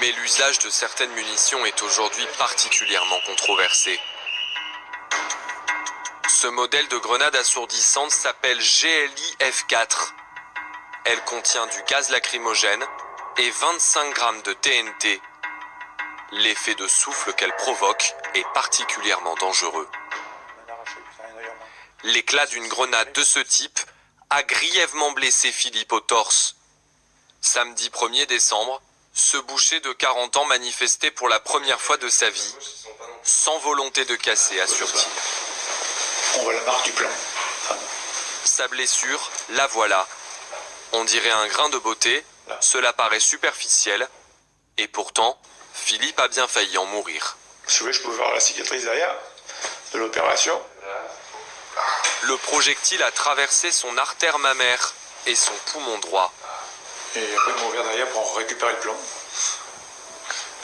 Mais l'usage de certaines munitions est aujourd'hui particulièrement controversé. Ce modèle de grenade assourdissante s'appelle GLI F4. Elle contient du gaz lacrymogène et 25 grammes de TNT. L'effet de souffle qu'elle provoque est particulièrement dangereux. L'éclat d'une grenade de ce type a grièvement blessé Philippe au torse. Samedi 1er décembre, ce boucher de 40 ans manifestait pour la première fois de sa vie, sans volonté de casser, assure-t-il. On voit la marque du plomb. Sa blessure, la voilà. On dirait un grain de beauté, cela paraît superficiel, et pourtant, Philippe a bien failli en mourir. Si vous voulez, je peux voir la cicatrice derrière de l'opération. Le projectile a traversé son artère mammaire et son poumon droit. Et après, ils m'ont ouvert derrière pour récupérer le plomb.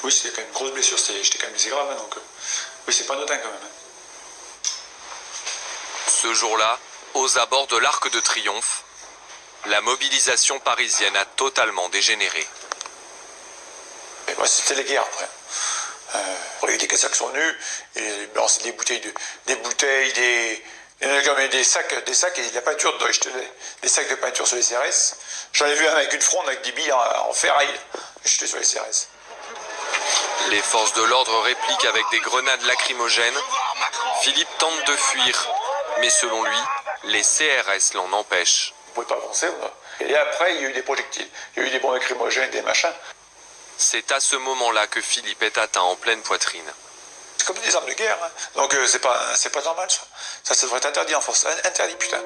Oui, c'était quand même une grosse blessure, j'étais quand même blessé grave, hein, donc oui, c'est pas anodin quand même. Ce jour-là, aux abords de l'Arc de Triomphe, la mobilisation parisienne a totalement dégénéré. Et moi, c'était les guerres après. Il y a eu des casseurs qui sont venus, et balancer des bouteilles, des sacs et de la peinture dedans. Des sacs de peinture sur les CRS. J'en ai vu un avec une fronde avec des billes en ferraille. J'étais sur les CRS. Les forces de l'ordre répliquent avec des grenades lacrymogènes. Philippe tente de fuir, mais selon lui, les CRS l'en empêchent. On ne pouvait pas avancer. Et après, il y a eu des projectiles. Il y a eu des bombes lacrymogènes, des machins. C'est à ce moment-là que Philippe est atteint en pleine poitrine. C'est comme des armes de guerre, hein. Donc c'est pas normal ça. Ça devrait être interdit en France. Interdit, putain.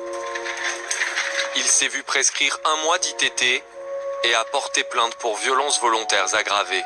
Il s'est vu prescrire 1 mois d'ITT et a porté plainte pour violences volontaires aggravées.